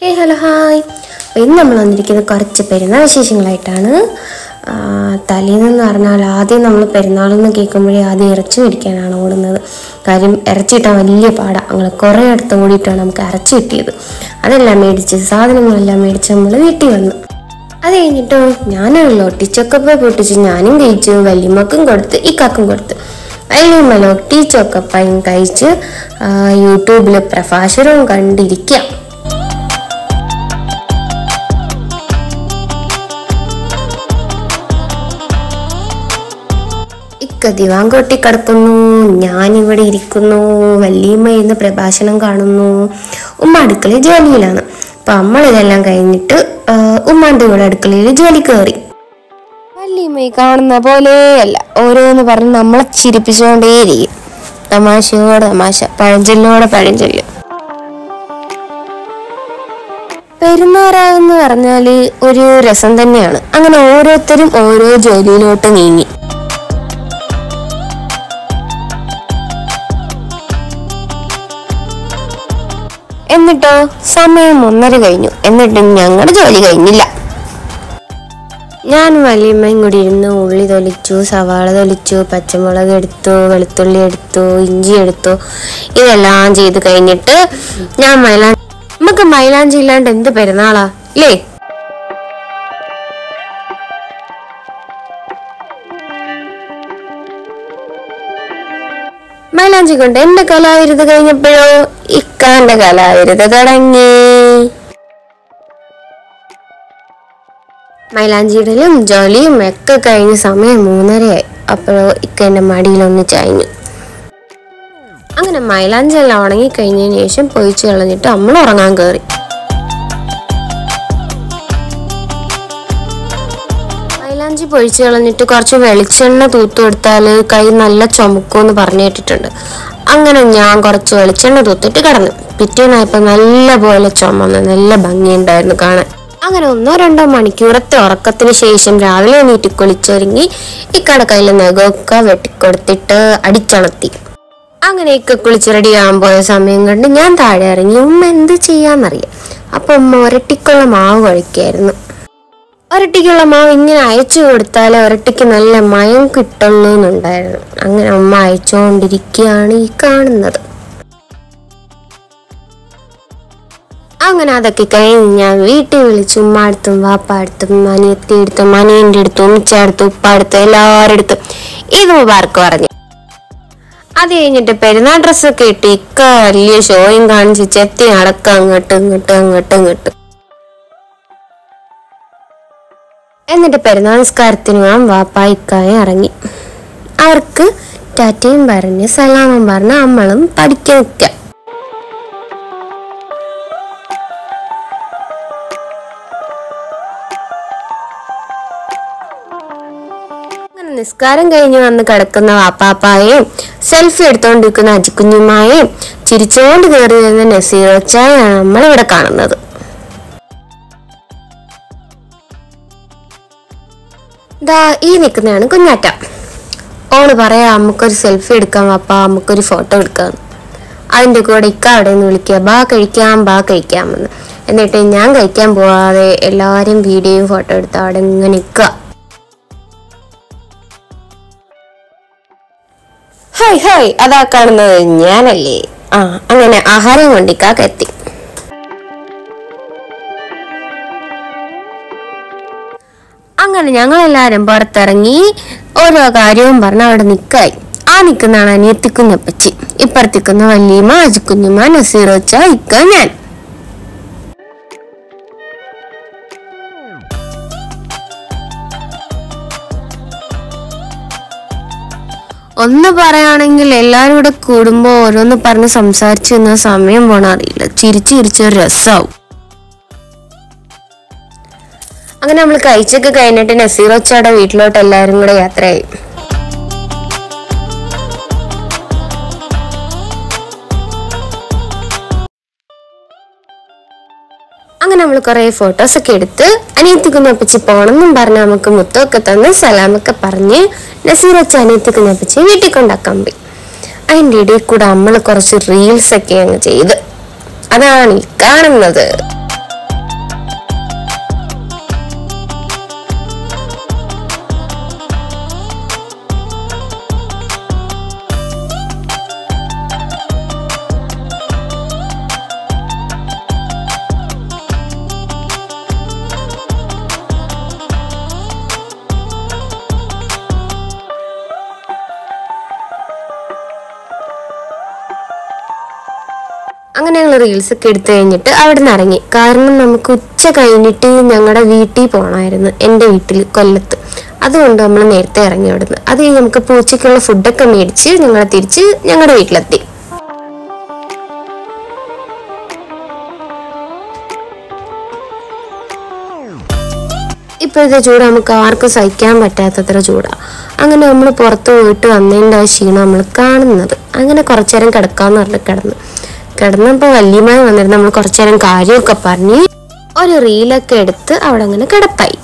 Hello hi. ഇന്ന് നമ്മൾ വന്നിരിക്കുന്ന കുറച്ച് പെരുന്നാൾ വിശേഷങ്ങളായിട്ടാണ്. തലേന്നെന്ന് പറഞ്ഞാൽ ആദ്യം നമ്മൾ പെരുന്നാളെന്ന് കേൾക്കുമ്പോഴേ ആദ്യം ഇറച്ചി മേടിക്കാനാണ് ഓടുന്നത്. കാര്യം ഇറച്ചി കിട്ടാൻ വലിയ പാടാണ്. അങ്ങനെ കുറേ അടുത്ത് ഓടിയിട്ടാണ് നമുക്ക് ഇറച്ചി കിട്ടിയത്. അതെല്ലാം മേടിച്ച് സാധനങ്ങളെല്ലാം മേടിച്ച് നമ്മൾ വീട്ടിൽ വന്നു. അത് കഴിഞ്ഞിട്ടോ ഞാനാണല്ലോ ഒട്ടിച്ചൊക്കപ്പ പൊട്ടിച്ച് ഞാനും കഴിച്ചു, വല്യമ്മക്കും കൊടുത്ത് ഇക്കാക്കും കൊടുത്ത്. വല്യമ്മ ഒട്ടിച്ചൊക്കപ്പയും കഴിച്ച് യൂട്യൂബിൽ പ്രഭാഷണവും കണ്ടിരിക്കുക. ദിവാൻ കൊട്ടി കിടക്കുന്നു, ഞാനിവിടെ ഇരിക്കുന്നു, വല്യമ്മ ഇന്ന് പ്രഭാഷണം കാണുന്നു. ഉമ്മ അടുക്കളയിൽ ജോലിയിലാണ്. അപ്പം നമ്മളിതെല്ലാം കഴിഞ്ഞിട്ട് ഉമ്മാൻ്റെ കൂടെ അടുക്കളയിൽ ജോലി കയറി. വല്യമ്മ കാണുന്ന പോലെയല്ല, ഓരോന്ന് പറഞ്ഞ് നമ്മളെ ചിരിപ്പിച്ചുകൊണ്ടേയിരിക്കും. തമാശയോടെ തമാശ, പഴഞ്ചൊല്ലോടെ പഴഞ്ചൊല്ല്. പെരുന്നാറാവെന്ന് പറഞ്ഞാൽ ഒരു രസം തന്നെയാണ്. അങ്ങനെ ഓരോരുത്തരും ഓരോ ജോലിയിലോട്ട് നീങ്ങി. എന്നിട്ടോ സമയം 1:30 കഴിഞ്ഞു. എന്നിട്ടും ഞങ്ങളുടെ ജോലി കഴിഞ്ഞില്ല. ഞാൻ വല്യമ്മയും കൂടി ഇരുന്ന് ഉള്ളി തൊലിച്ചു, സവാള തൊലിച്ചു, പച്ചമുളക് എടുത്തു, വെളുത്തുള്ളി എടുത്തു, ഇഞ്ചി എടുത്തു. ഇതെല്ലാം ചെയ്ത് കഴിഞ്ഞിട്ട് ഞാൻ നമുക്ക് മൈലാഞ്ചി ഇല്ലാണ്ട് എന്ത് പെരുന്നാളാ അല്ലേ? മൈലാഞ്ചി കൊണ്ട് എന്റെ കലാവിരുത് കഴിഞ്ഞപ്പോഴോ ഇക്കാന്റെ കലാവിരുത് തുടങ്ങി. മൈലാഞ്ചിയിടലും ജോലിയും ഒക്കെ കഴിഞ്ഞ് സമയം 3:30 അപ്പോഴോ ഇക്ക എന്റെ മടിയിലൊന്ന് ചായഞ്ഞു. അങ്ങനെ മൈലാഞ്ചി എല്ലാം ഉണങ്ങി കഴിഞ്ഞതിന് ശേഷം പൊയിച്ച് കളഞ്ഞിട്ട് നമ്മൾ ഉറങ്ങാൻ കയറി. മൈലാഞ്ചി പൊഴിച്ച് കളഞ്ഞിട്ട് കുറച്ച് വെളിച്ചെണ്ണ തൂത്തു കൊടുത്താൽ കൈ നല്ല ചുമക്കുമെന്ന് പറഞ്ഞു കേട്ടിട്ടുണ്ട്. അങ്ങനെ ഞാൻ കുറച്ച് വെളിച്ചെണ്ണ തൂത്തിട്ട് കിടന്നു. പിറ്റേന്നായപ്പോൾ നല്ല പോലെ ചുമന്ന് നല്ല ഭംഗിയുണ്ടായിരുന്നു കാണാൻ. അങ്ങനെ 1-2 മണിക്കൂറത്തെ ഉറക്കത്തിന് ശേഷം രാവിലെ എണീറ്റ് കുളിച്ചൊരുങ്ങി ഇക്കടെ കയ്യിൽ നഖമൊക്കെ വെട്ടിക്കൊടുത്തിട്ട് അടിച്ചണത്തി. അങ്ങനെയൊക്കെ കുളിച്ച് റെഡിയാകാൻ പോയ സമയം കണ്ട് ഞാൻ താഴെ ഇറങ്ങി. ഉമ്മ എന്ത് ചെയ്യാന്നറിയാം. അപ്പൊ ഉമ്മ ഒരട്ടിക്കുള്ള മാവ് കഴിക്കായിരുന്നു. ഒരട്ടിക്കുള്ള മാവ് ഇങ്ങനെ അയച്ചു കൊടുത്താൽ ഒരട്ടിക്ക് നല്ല മയം കിട്ടുള്ളൂ എന്നുണ്ടായിരുന്നു. അങ്ങനെ ഉമ്മ അയച്ചുകൊണ്ടിരിക്കുകയാണ് ഈ കാണുന്നത്. അങ്ങനെ അതൊക്കെ കഴിഞ്ഞ് ഞാൻ വീട്ടിൽ വിളിച്ചു. ഉമ്മ അടുത്തും വാപ്പ അടുത്തും അനിയത്തി എടുത്തും അനിയൻ്റെ അടുത്തും ഉമ്മച്ചടുത്തും ഉപ്പ അടുത്തും എല്ലാവരുടെ അടുത്തും ഇത് മുബാർക്ക് പറഞ്ഞു. അത് കഴിഞ്ഞിട്ട് പെരുന്നാൾ ഡ്രസ്സൊക്കെ ഇട്ട് ഇക്ക വലിയ ഷോയും കാണിച്ച് ചെത്തി നടക്കുക അങ്ങോട്ട് ഇങ്ങോട്ട്. എന്നിട്ട് പെരുന്നാൾ നിസ്കാരത്തിനും വാപ്പ ഇക്കായും ഇറങ്ങി. അവർക്ക് ടാറ്റയും പറഞ്ഞ് സലാമും പറഞ്ഞ് നമ്മളും പഠിക്കാൻ നിൽക്കാം. അങ്ങനെ നിസ്കാരം കഴിഞ്ഞ് വന്ന് കിടക്കുന്ന വാപ്പാപ്പായെയും സെൽഫി എടുത്തോണ്ടിരിക്കുന്ന അജിക്കുഞ്ഞുമായെയും ചിരിച്ചോണ്ട് കയറി വരുന്ന നസീറച്ചായാണ് നമ്മളിവിടെ കാണുന്നത്. ദാ ഈ നിൽക്കുന്നതാണ് കുഞ്ഞാറ്റ. ഓള് പറയാ നമുക്കൊരു സെൽഫി എടുക്കാം വാപ്പാ, നമുക്കൊരു ഫോട്ടോ എടുക്കാം. അതിൻ്റെ കൂടെ ഇക്ക അവിടെ നിന്ന് വിളിക്കുക, ബാ കഴിക്കാമെന്ന്. എന്നിട്ട് ഞാൻ കഴിക്കാൻ പോവാതെ എല്ലാവരും വീഡിയോയും ഫോട്ടോ എടുത്ത് അവിടെ ഇങ്ങനെ നിൽക്കുക. ഹായ് അതാ കാണുന്നത് ഞാനല്ലേ. അങ്ങനെ ആഹാരം കൊണ്ട് ഇക്കാക്കെത്തി. അങ്ങനെ ഞങ്ങളെല്ലാരും പുറത്തിറങ്ങി ഓരോ കാര്യവും പറഞ്ഞ് അവിടെ നിൽക്കായി. ആ നിൽക്കുന്നതാണ് അനിയത്തിക്കുഞ്ഞപ്പച്ചി, ഇപ്പുറത്തിക്കുന്ന വല്യമ്മ, അജിക്കുഞ്ഞുമ്മ, നസീറോച്ച, ഇക്ക, ഞാൻ. ഒന്ന് പറയുകയാണെങ്കിൽ എല്ലാവരും കൂടെ കൂടുമ്പോൾ ഓരോന്ന് പറഞ്ഞ് സംസാരിച്ചു നിന്ന സമയം പോണ അറിയില്ല. ചിരിച്ചൊരു രസമാവും. അങ്ങനെ നമ്മൾ കഴിച്ചൊക്കെ കഴിഞ്ഞിട്ട് നസീറോച്ചയുടെ വീട്ടിലോട്ട് എല്ലാവരും കൂടെ യാത്രയായി. അങ്ങനെ നമ്മൾ കുറെ ഫോട്ടോസൊക്കെ എടുത്ത് അനിയത്തിക്കുഞ്ഞപ്പച്ചി പോണെന്നും പറഞ്ഞ് നമുക്ക് മുത്തമൊക്കെ തന്ന് സലാമൊക്കെ പറഞ്ഞ് നസീറോച്ച അനിയത്തിക്കുഞ്ഞപ്പച്ചി വീട്ടിൽ കൊണ്ടാക്കാൻ പോയി. അതിൻ്റെ ഇടയിൽ കൂടെ നമ്മൾ കുറച്ച് റീൽസൊക്കെ അങ്ങ് ചെയ്ത്. അതാണ് ഈ കാണുന്നത്. റീൽസൊക്കെ എടുത്തു കഴിഞ്ഞിട്ട് അവിടെ നിന്ന് ഇറങ്ങി. കാരണം നമുക്ക് ഉച്ച കഴിഞ്ഞിട്ട് ഞങ്ങളുടെ വീട്ടിൽ പോകണമായിരുന്നു, എൻ്റെ വീട്ടിൽ കൊല്ലത്ത്. അതുകൊണ്ട് നമ്മൾ നേരത്തെ ഇറങ്ങി അവിടുന്ന്. അത് കഴിഞ്ഞ് നമുക്ക് പൂച്ചയ്ക്കുള്ള ഫുഡൊക്കെ മേടിച്ച് ഞങ്ങൾ തിരിച്ച് ഞങ്ങളുടെ വീട്ടിലെത്തി. ഇപ്പോഴത്തെ ചൂട് നമുക്ക് ആർക്കും സഹിക്കാൻ പറ്റാത്തത്ര ചൂടാണ്. അങ്ങനെ നമ്മൾ പുറത്ത് പോയിട്ട് വന്നതിൻ്റെ ആ ക്ഷീണം നമ്മൾ കാണുന്നത്. അങ്ങനെ കുറച്ചു നേരം കിടക്കാമെന്ന് പറഞ്ഞ് കിടന്നപ്പോൾ വല്യമായി വന്നിട്ട് നമ്മൾ കുറച്ചു നേരം കാര്യമൊക്കെ പറഞ്ഞ് ഒരു റീലൊക്കെ എടുത്ത് അവിടെ അങ്ങനെ കിടപ്പായി.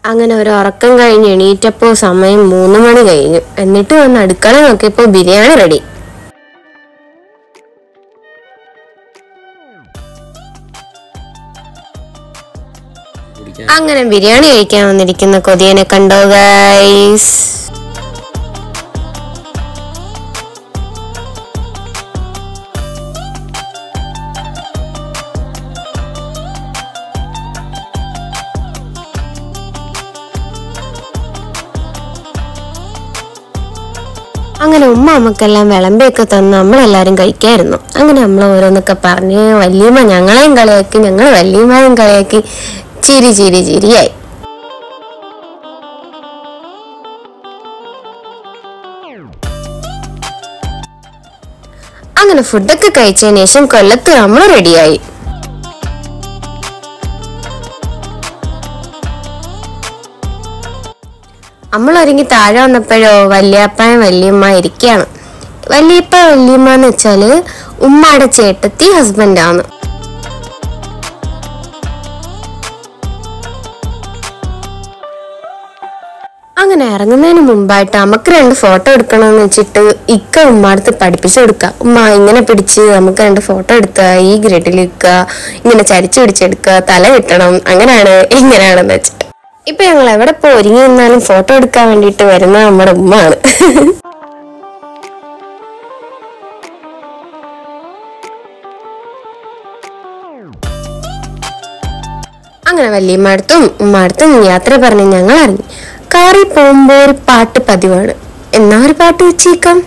അങ്ങനെ ഒരു ഉറക്കം കഴിഞ്ഞ് എണീറ്റപ്പോൾ സമയം 3 മണി കഴിഞ്ഞു. എന്നിട്ട് വന്ന് അടുക്കള നോക്കിയപ്പോൾ ബിരിയാണി റെഡി. അങ്ങനെ ബിരിയാണി കഴിക്കാൻ വന്നിരിക്കുന്ന കൊതിയനെ കണ്ടോ ഗൈസ്? അങ്ങനെ ഉമ്മ നമുക്കെല്ലാം വിളമ്പിയൊക്കെ തന്ന് നമ്മളെല്ലാവരും കഴിക്കായിരുന്നു. അങ്ങനെ നമ്മൾ ഓരോന്നൊക്കെ പറഞ്ഞ് വല്യമ്മ ഞങ്ങളെയും കളിയാക്കി, ഞങ്ങൾ വല്യമ്മയും കളിയാക്കി, ചിരിയായി. അങ്ങനെ ഫുഡൊക്കെ കഴിച്ചതിന് ശേഷം കൊല്ലത്ത് നമ്മൾ റെഡിയായി. നമ്മൾ ഒരുങ്ങി താഴെ വന്നപ്പോഴോ വല്യപ്പയും വല്യമ്മ ഇരിക്കുകയാണ്. വല്യപ്പ വല്യമ്മ എന്ന് വെച്ചാല് ഉമ്മയുടെ ചേട്ടത്തി ഹസ്ബൻഡാണ്. അങ്ങനെ ഇറങ്ങുന്നതിന് മുമ്പായിട്ട് നമുക്ക് 2 ഫോട്ടോ എടുക്കണമെന്ന് വെച്ചിട്ട് ഇക്ക ഉമ്മടുത്ത് പഠിപ്പിച്ചു കൊടുക്കുക. ഉമ്മ ഇങ്ങനെ പിടിച്ച് നമുക്ക് 2 ഫോട്ടോ എടുക്കുക, ഈ ഗ്രിഡിൽ വെക്കുക, ഇങ്ങനെ ചരിച്ചു പിടിച്ചെടുക്കുക, തല കിട്ടണം, അങ്ങനെയാണ് ഇങ്ങനെയാണെന്ന് വെച്ചിട്ട്. ഇപ്പൊ ഞങ്ങൾ എവിടെ പോ ഒരുങ്ങി നിന്നാലും ഫോട്ടോ എടുക്കാൻ വേണ്ടിട്ട് വരുന്ന നമ്മുടെ ഉമ്മയാണ്. അങ്ങനെ വല്യമ്മടുത്തും ഉമ്മടുത്തും യാത്ര പറഞ്ഞ് ഞങ്ങൾ ഇറങ്ങി. കാറിൽ പോകുമ്പോ ഒരു പാട്ട് പതിവാണ്. എന്നാ ഒരു പാട്ട് വെച്ചേക്കാം.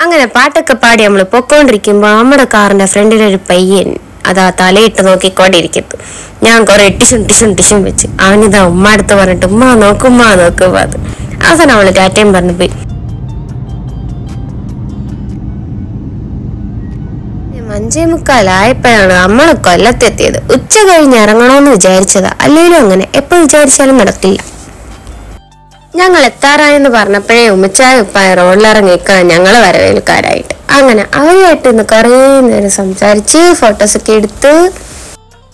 അങ്ങനെ പാട്ടൊക്കെ പാടി നമ്മൾ പൊക്കോണ്ടിരിക്കുമ്പോ നമ്മുടെ കാറിന്റെ ഫ്രണ്ടിലൊരു പയ്യൻ അതാ തലയിട്ട് നോക്കിക്കൊണ്ടിരിക്കുന്നു. ഞാൻ കുറെ ടിഷും വെച്ച് അവനിതാ ഉമ്മ അടുത്ത് പറഞ്ഞിട്ട് ഉമ്മ നോക്കുമ്പോ അത് അവസാനം അവള് ടാറ്റയും പറഞ്ഞു പോയി. 5:45 നമ്മള് കൊല്ലത്തെത്തിയത്. ഉച്ച കഴിഞ്ഞ് ഇറങ്ങണോന്ന് വിചാരിച്ചതാ, അല്ലെങ്കിലും അങ്ങനെ എപ്പോ വിചാരിച്ചാലും നടക്കില്ല. ഞങ്ങൾ എത്താറായെന്ന് പറഞ്ഞപ്പോഴേ ഉമ്മച്ചായ ഉപ്പായ റോഡിലിറങ്ങിക്കാൻ ഞങ്ങള് വരവേൽക്കാരായിട്ട്. അങ്ങനെ അവരുമായിട്ട് ഇന്ന് കുറേ നേരം സംസാരിച്ച് ഫോട്ടോസൊക്കെ എടുത്ത്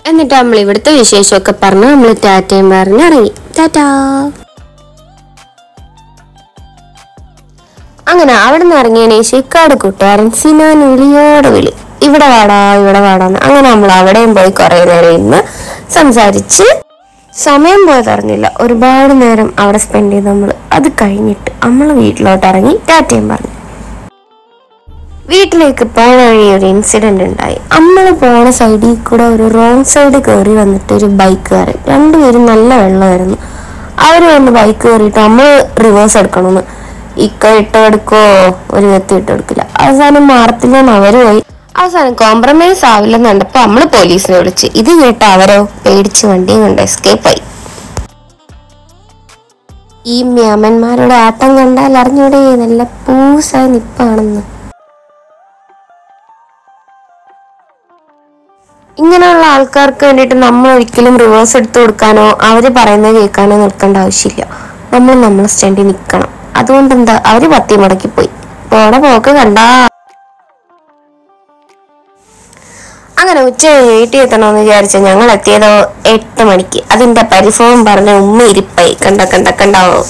എന്നിട്ട് നമ്മൾ ഇവിടുത്തെ വിശേഷമൊക്കെ പറഞ്ഞ് നമ്മൾ ടാറ്റയും പറഞ്ഞ് ഇറങ്ങി. ടാറ്റാ. അങ്ങനെ അവിടെ നിന്ന് ഇറങ്ങിയതിന് ശേഷം ഇക്കാട് കൂട്ടുകാരൻ സിനാൻ വിളിയോടെ വിളി, ഇവിടെ വാടാന്ന്. അങ്ങനെ നമ്മൾ അവിടെയും പോയി കുറെ നേരം ഇന്ന് സംസാരിച്ച് സമയം പോയതറിഞ്ഞില്ല. ഒരുപാട് നേരം അവിടെ സ്പെൻഡ് ചെയ്ത് നമ്മൾ. അത് കഴിഞ്ഞിട്ട് നമ്മൾ വീട്ടിലോട്ട് ഇറങ്ങി ടാറ്റയും പറഞ്ഞു. വീട്ടിലേക്ക് പോണ വഴി ഒരു ഇൻസിഡന്റ് ഉണ്ടായി. നമ്മൾ പോണ സൈഡിൽ കൂടെ ഒരു റോങ് സൈഡ് കയറി വന്നിട്ട് ഒരു ബൈക്കുകാരൻ, രണ്ടുപേരും നല്ല വെള്ളമായിരുന്നു. അവര് വന്ന് ബൈക്ക് കയറിയിട്ട് നമ്മൾ റിവേഴ്സ് എടുക്കണമെന്ന് ഇക്ക ഇട്ടെടുക്കോ ഒരു വ്യക്തി ഇട്ടെടുക്കില്ല. അവസാനം മാറത്തില്ലെന്ന് അവര് പോയി. അവസാനം കോംപ്രമൈസ് ആവില്ലെന്ന് കണ്ടപ്പോ നമ്മള് പോലീസിനെ വിളിച്ച്. ഇത് കേട്ട അവരോ പേടിച്ച് വണ്ടിയും കൊണ്ട് എസ്കേപ്പ് ആയി. ഈ മ്യാമന്മാരുടെ ആട്ടം കണ്ടാൽ അറിഞ്ഞൂടെ നല്ല പൂസായി നിപ്പാണെന്ന്. ഇങ്ങനെയുള്ള ആൾക്കാർക്ക് വേണ്ടിയിട്ട് നമ്മൾ ഒരിക്കലും റിവേഴ്സ് എടുത്തു കൊടുക്കാനോ അവര് പറയുന്നത് കേൾക്കാനോ നിൽക്കേണ്ട ആവശ്യമില്ല. നമ്മൾ സ്റ്റൻഡിൽ നിൽക്കണം. അതുകൊണ്ട് എന്താ, അവര് പത്തി മുടക്കി പോയി. പോണ പോക്ക് കണ്ടാ. അങ്ങനെ ഉച്ച വീട്ടിൽ എത്തണമെന്ന് വിചാരിച്ച ഞങ്ങൾ എത്തിയതോ 8 മണിക്ക്. അതിന്റെ പരിഭവം പറഞ്ഞ ഉമ്മ ഇരിപ്പായി. കണ്ടാവോ.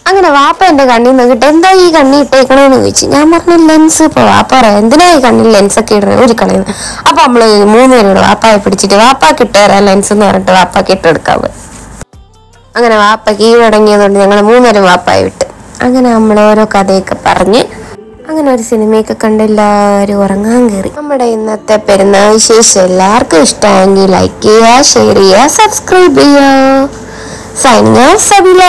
അങ്ങനെ വാപ്പ എന്റെ കണ്ണിൽ നോക്കിട്ട് എന്താ ഈ കണ്ണി ഇട്ടേക്കണേന്ന് ചോദിച്ചു. ഞാൻ പറഞ്ഞു ലെൻസ്. ഇപ്പൊ വാപ്പ പറയാം എന്തിനാ ഈ കണ്ണിൽ ലെൻസൊക്കെ ഇടണേ ഒരു കളയുന്നത്. അപ്പൊ നമ്മള് 3 പേരോട് വാപ്പായെ പിടിച്ചിട്ട് വാപ്പാക്ക് ഇട്ടുതരാം ലെൻസ് എന്ന് പറഞ്ഞിട്ട് വാപ്പാക്ക് ഇട്ടെടുക്കാൻ പോയി. അങ്ങനെ വാപ്പ കീഴടങ്ങിയതുകൊണ്ട് ഞങ്ങൾ 3 പേരും വാപ്പായെ വിട്ട്. അങ്ങനെ നമ്മൾ ഓരോ കഥയൊക്കെ പറഞ്ഞ് അങ്ങനെ ഒരു സിനിമയൊക്കെ കണ്ട് എല്ലാവരും ഉറങ്ങാൻ കയറി. നമ്മുടെ ഇന്നത്തെ പെരുന്നാൾ വിശേഷം എല്ലാവർക്കും ഇഷ്ടമായെങ്കിൽ ലൈക്ക് ചെയ്യുക, ഷെയർ ചെയ്യുക, സബ്സ്ക്രൈബ് ചെയ്യുക. Signing off Sabeela.